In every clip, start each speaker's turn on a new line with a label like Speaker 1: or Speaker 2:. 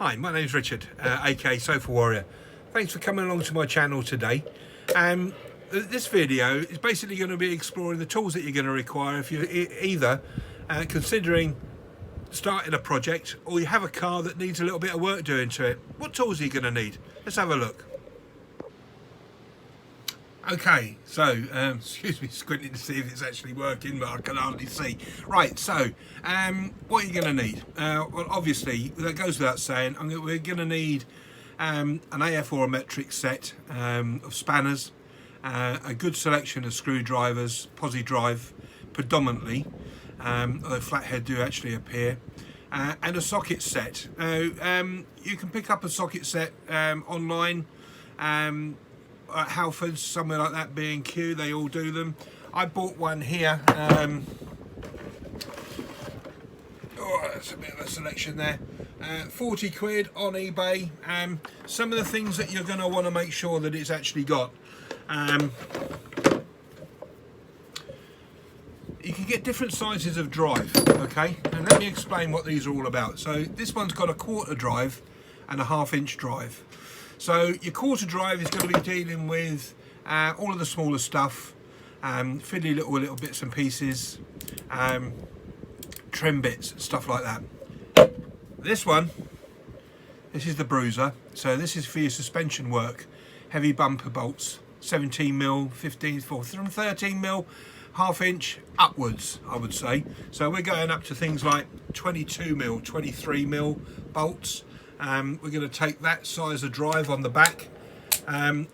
Speaker 1: Hi, my name's Richard, aka Sofa Warrior. Thanks for coming along to my channel today. This video is basically going to be exploring the tools that you're going to require if you're either considering starting a project or you have a car that needs a little bit of work doing to it. What tools are you going to need? Let's have a look. Okay, so, excuse me, squinting to see if it's actually working, but I can hardly see. Right, so, what are you going to need? Well, obviously, that goes without saying, we're going to need an AF or a metric set of spanners, a good selection of screwdrivers, posi drive, predominantly, although flathead do actually appear, and a socket set. Now, you can pick up a socket set online, at Halfords, somewhere like that, B&Q, they all do them. I bought one here. Oh, that's a bit of a selection there. 40 quid on eBay. Some of the things that you're going to want to make sure that it's actually got. You can get different sizes of drive, okay? And let me explain what these are all about. So this one's got a 1/4 drive and a 1/2 inch drive. So your 1/4 drive is going to be dealing with all of the smaller stuff, fiddly little bits and pieces, trim bits, stuff like that. This is the bruiser. So this is for your suspension work, heavy bumper bolts, 17mm, 15, from 13mm, 1/2 inch upwards, I would say. So we're going up to things like 22mm, 23mm bolts. We're going to take that size of drive on the back.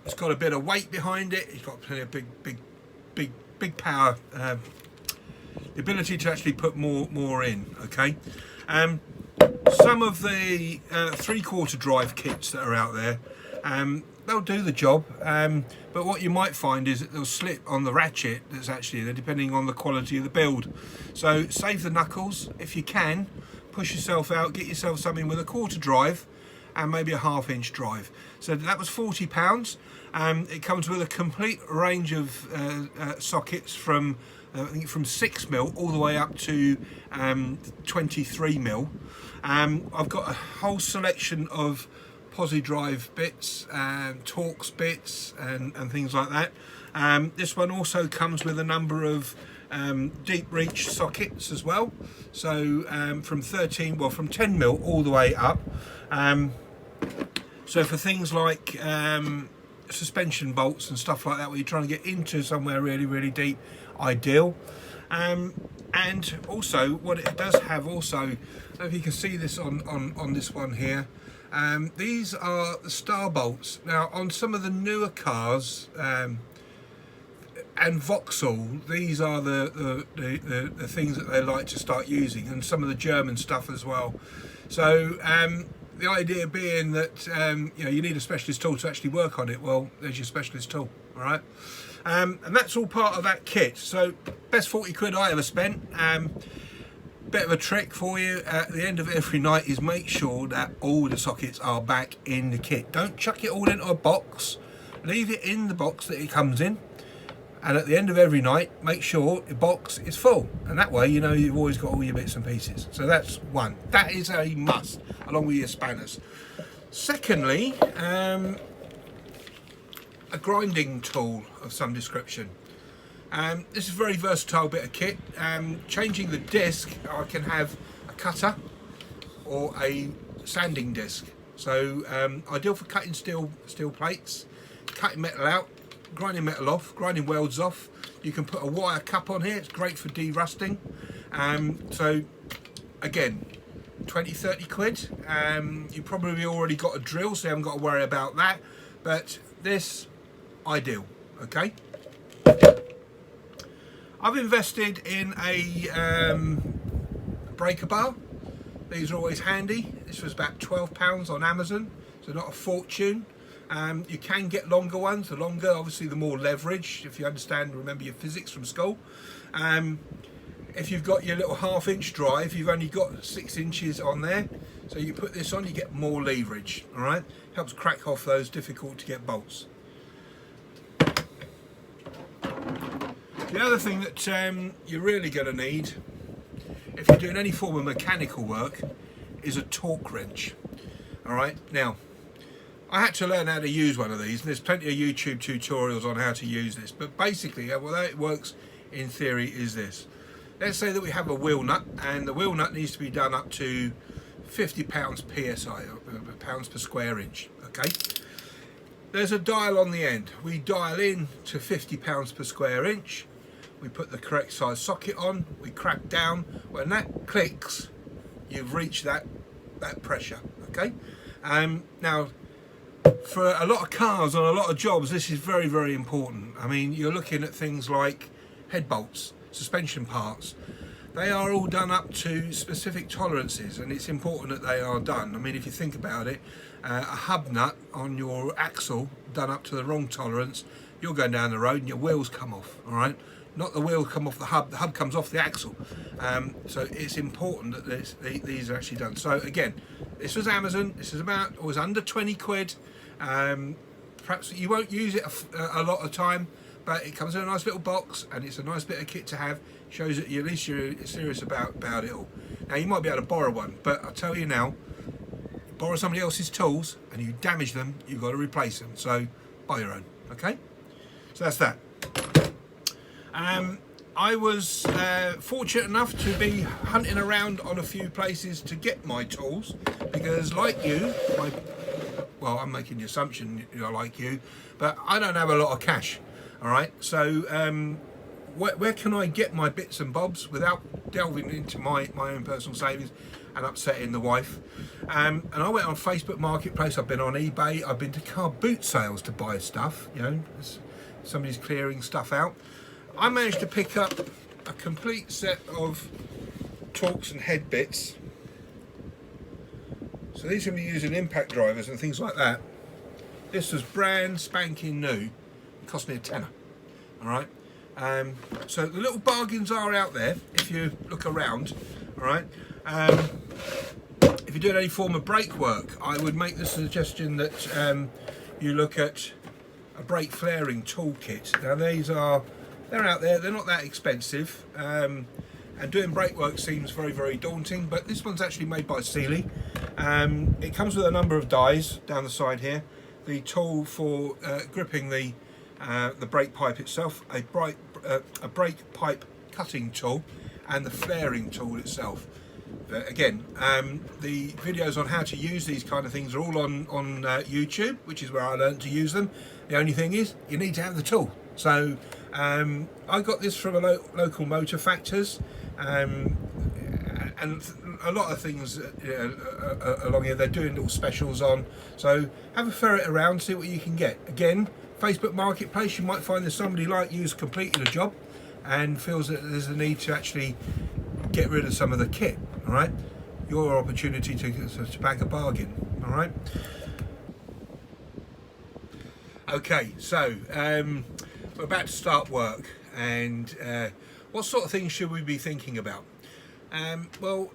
Speaker 1: It's got a bit of weight behind it. It's got plenty of big power, the ability to actually put more in. Okay. Some of the 3/4 drive kits that are out there, they'll do the job, but what you might find is that they'll slip on the ratchet that's actually there, depending on the quality of the build. So save the knuckles if you can. Push yourself out, get yourself something with a 1/4 drive and maybe a 1/2 inch drive. So that was £40. It comes with a complete range of sockets from I think from 6mm all the way up to 23mm. I've got a whole selection of posi drive bits, Torx bits and things like that. This one also comes with a number of deep reach sockets as well, so from 10mm all the way up. So for things like suspension bolts and stuff like that, where you're trying to get into somewhere really deep, ideal. And also what it does have also, I don't know if you can see this on this one here, these are the star bolts. Now on some of the newer cars and Vauxhall, these are the things that they like to start using, and some of the German stuff as well. So the idea being that you know, you need a specialist tool to actually work on it. Well, there's your specialist tool, all right? And that's all part of that kit. So best 40 quid I ever spent. Bit of a trick for you at the end of every night is make sure that all the sockets are back in the kit. Don't chuck it all into a box. Leave it in the box that it comes in. And at the end of every night, make sure the box is full, and that way you know you've always got all your bits and pieces. So that's one. That is a must, along with your spanners. Secondly, a grinding tool of some description. This is a very versatile bit of kit. Changing the disc, I can have a cutter or a sanding disc. So ideal for cutting steel plates, cutting metal out, grinding metal off, grinding welds off. You can put a wire cup on here, it's great for de-rusting. So again, 20-30 quid. You probably already got a drill, so you haven't got to worry about that, but this, ideal. Okay, I've invested in a breaker bar. These are always handy. This was about £12 on Amazon, so not a fortune. You can get longer ones. The longer, obviously, the more leverage, if you remember your physics from school. If you've got your little 1/2 inch drive, you've only got 6 inches on there. So you put this on, you get more leverage, all right? Helps crack off those difficult to get bolts. The other thing that you're really going to need, if you're doing any form of mechanical work, is a torque wrench. All right, now I had to learn how to use one of these, and there's plenty of YouTube tutorials on how to use this, but basically how it works in theory is this. Let's say that we have a wheel nut, and the wheel nut needs to be done up to 50 pounds PSI, pounds per square inch, okay? There's a dial on the end. We dial in to 50 pounds per square inch, we put the correct size socket on, we crack down. When that clicks, you've reached that pressure, okay? Now, for a lot of cars on a lot of jobs, this is very, very important. I mean, you're looking at things like head bolts, suspension parts. They are all done up to specific tolerances, and it's important that they are done. I mean, if you think about it, a hub nut on your axle done up to the wrong tolerance, you're going down the road and your wheels come off, all right? Not the wheel come off the hub comes off the axle. So it's important that these are actually done. So again, this was Amazon. This is it was under 20 quid. Perhaps you won't use it a lot of time, but it comes in a nice little box, and it's a nice bit of kit to have. Shows that at least you're serious about it all. Now, you might be able to borrow one, but I'll tell you now, borrow somebody else's tools and you damage them, you've got to replace them. So buy your own, okay? So that's that. I was fortunate enough to be hunting around on a few places to get my tools, because like you, well, I'm making the assumption, you know, like you, but I don't have a lot of cash, all right? So where can I get my bits and bobs without delving into my own personal savings and upsetting the wife? And I went on Facebook Marketplace, I've been on eBay, I've been to car boot sales to buy stuff, you know, somebody's clearing stuff out. I managed to pick up a complete set of Torx and head bits. So these can be used in impact drivers and things like that. This was brand spanking new. It cost me a tenner. All right. So the little bargains are out there if you look around. All right. If you're doing any form of brake work, I would make the suggestion that you look at a brake flaring toolkit. Now they're out there, they're not that expensive, and doing brake work seems very, very daunting, but this one's actually made by Sealy. It comes with a number of dies down the side here, the tool for gripping the brake pipe itself, a brake pipe cutting tool, and the flaring tool itself. Again, the videos on how to use these kind of things are all on YouTube, which is where I learned to use them. The only thing is, you need to have the tool. So I got this from a local motor factors, and a lot of things along here, they're doing little specials on. So have a ferret around, see what you can get. Again, Facebook Marketplace, you might find there's somebody like you who's completed a job and feels that there's a need to actually get rid of some of the kit. All right, your opportunity to bag a bargain. All right. Okay, so we're about to start work, and what sort of things should we be thinking about? Well,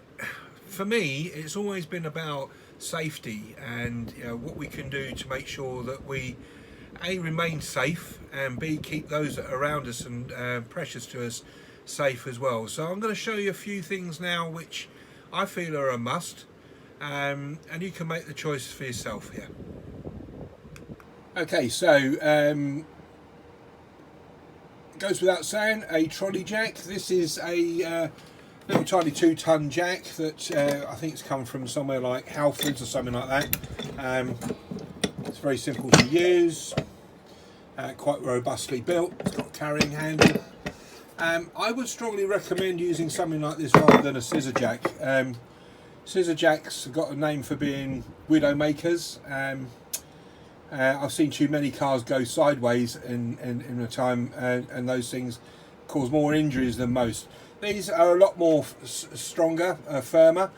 Speaker 1: for me, it's always been about safety and what we can do to make sure that we A, remain safe, and B, keep those that are around us and precious to us safe as well. So I'm going to show you a few things now which I feel are a must, and you can make the choice for yourself here. Okay, so it goes without saying, a trolley jack. This is a little tiny 2-ton jack that I think it's come from somewhere like Halfords or something like that. It's very simple to use, quite robustly built. It's got a carrying handle. I would strongly recommend using something like this rather than a scissor jack. Scissor jacks have got a name for being widow makers. I've seen too many cars go sideways in a time, and those things cause more injuries than most. These are a lot more stronger, firmer.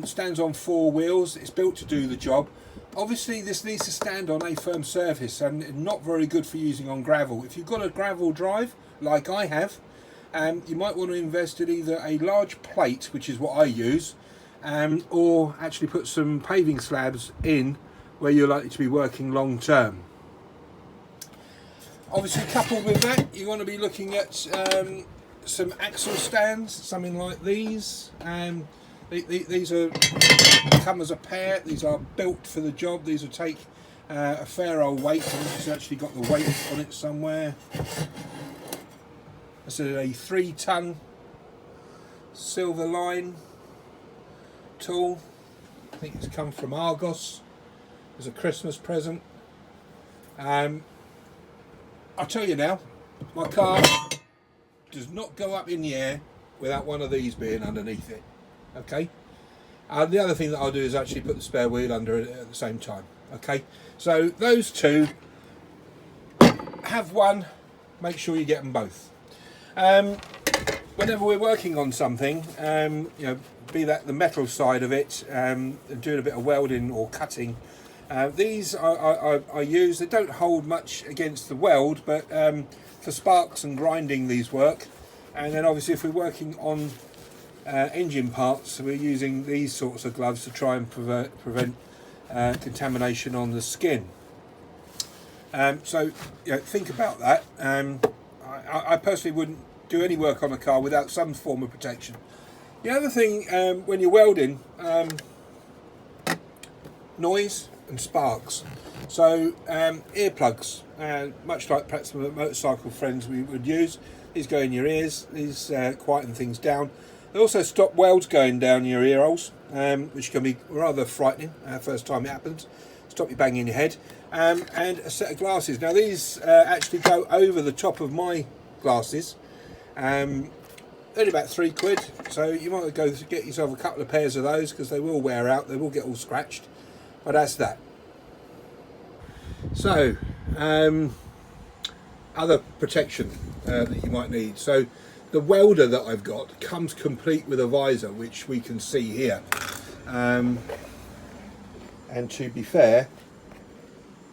Speaker 1: Stands on 4 wheels. It's built to do the job. Obviously this needs to stand on a firm surface, and not very good for using on gravel. If you've got a gravel drive like I have, you might want to invest in either a large plate, which is what I use, or actually put some paving slabs in where you're likely to be working long term. Obviously, coupled with that, you want to be looking at some axle stands, something like these. These are come as a pair. These are built for the job. These will take a fair old weight. It's actually got the weight on it somewhere. This is a 3-ton silver line tool. I think it's come from Argos as a Christmas present. I'll tell you now, my car does not go up in the air without one of these being underneath it. Okay. The other thing that I'll do is actually put the spare wheel under it at the same time. Okay. So those two, have one. Make sure you get them both. Whenever we're working on something, you know, be that the metal side of it, and doing a bit of welding or cutting, these I use. They don't hold much against the weld, but for sparks and grinding these work. And then obviously if we're working on engine parts, we're using these sorts of gloves to try and prevent contamination on the skin. So you know, think about that. I personally wouldn't do any work on a car without some form of protection. The other thing, when you're welding, noise and sparks. So earplugs, much like perhaps the motorcycle friends we would use, these go in your ears. These quieten things down. They also stop welds going down your ear holes, which can be rather frightening first time it happens. Stop you banging your head. And a set of glasses. Now these actually go over the top of my glasses. Only about £3, so you might go get yourself a couple of pairs of those, because they will wear out, they will get all scratched, but that's that. So other protection that you might need. So the welder that I've got comes complete with a visor, which we can see here, and to be fair,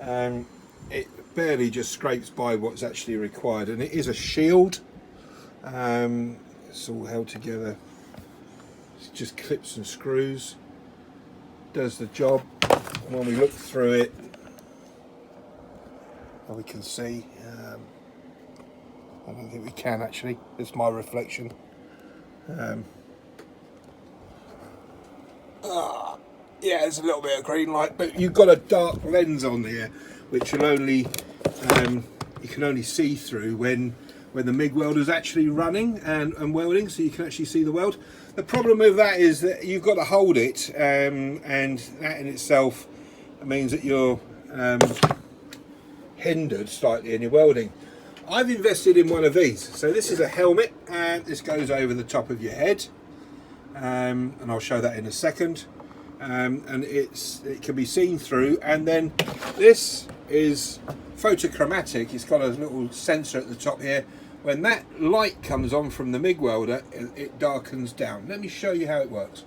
Speaker 1: it barely just scrapes by what's actually required, and it is a shield. It's all held together. It's just clips and screws. Does the job. And when we look through it, we can see. I don't think we can actually. It's my reflection. Yeah, there's a little bit of green light, but you've got a dark lens on here, which will only you can only see through when the MIG welder is actually running and welding, so you can actually see the weld. The problem with that is that you've got to hold it, and that in itself means that you're hindered slightly in your welding. I've invested in one of these. So this is a helmet, and this goes over the top of your head, and I'll show that in a second. And it can be seen through, and then this is photochromatic. It's got a little sensor at the top here. When that light comes on from the MIG welder, it darkens down. Let me show you how it works.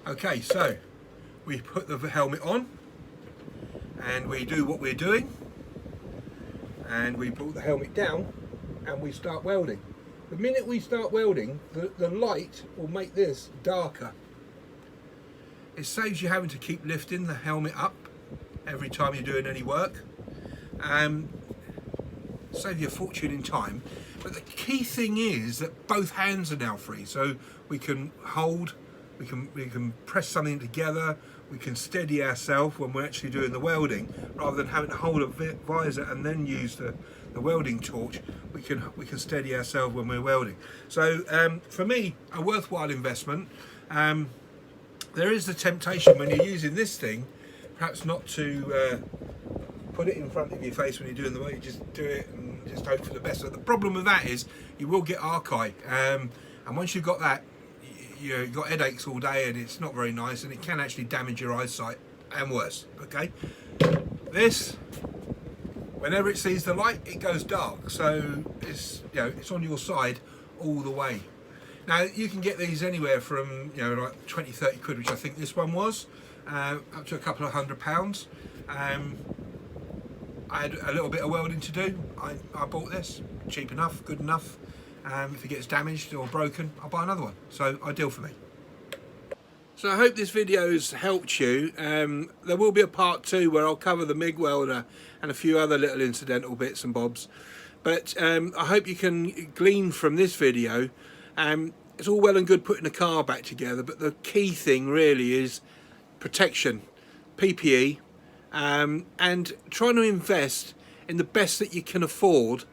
Speaker 1: Okay, so we put the helmet on and we do what we're doing, and we pull the helmet down and we start welding. The minute we start welding, the light will make this darker. It saves you having to keep lifting the helmet up every time you're doing any work. Save you a fortune in time. But the key thing is that both hands are now free, so we can hold, we can press something together, we can steady ourselves when we're actually doing the welding, rather than having to hold a visor and then use the welding torch. We can steady ourselves when we're welding. So for me, a worthwhile investment. There is the temptation when you're using this thing, perhaps not to put it in front of your face when you're doing the work. You just do it and just hope for the best. So the problem with that is you will get arc eye, and once you've got that, you've got headaches all day, and it's not very nice, and it can actually damage your eyesight and worse. Okay, this, whenever it sees the light, it goes dark, so it's it's on your side all the way. Now you can get these anywhere from like 20-30 quid, which I think this one was, up to a couple of £100. I had a little bit of welding to do. I bought this, cheap enough, good enough. If it gets damaged or broken, I'll buy another one. So ideal for me. So I hope this video has helped you. There will be a part 2 where I'll cover the MIG welder and a few other little incidental bits and bobs. But I hope you can glean from this video it's all well and good putting a car back together, but the key thing really is protection, PPE, and trying to invest in the best that you can afford,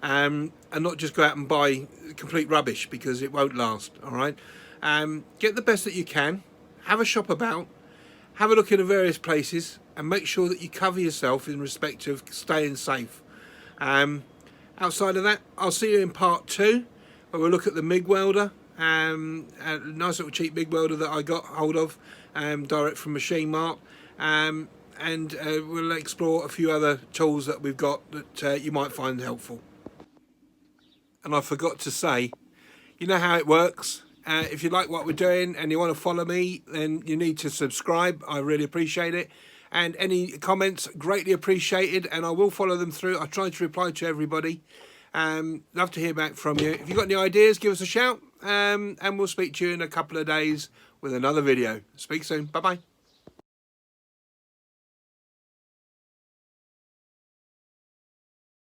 Speaker 1: and not just go out and buy complete rubbish, because it won't last. All right, get the best that you can, have a shop about, have a look in the various places, and make sure that you cover yourself in respect of staying safe. Outside of that, I'll see you in part 2, where we'll look at the MIG welder, a nice little cheap MIG welder that I got hold of direct from Machine Mark, and we'll explore a few other tools that we've got that you might find helpful. And I forgot to say, you know how it works. If you like what we're doing and you want to follow me, then you need to subscribe. I really appreciate it. And any comments, greatly appreciated, and I will follow them through. I try to reply to everybody. Love to hear back from you. If you've got any ideas, give us a shout, and we'll speak to you in a couple of days with another video. Speak soon. Bye-bye.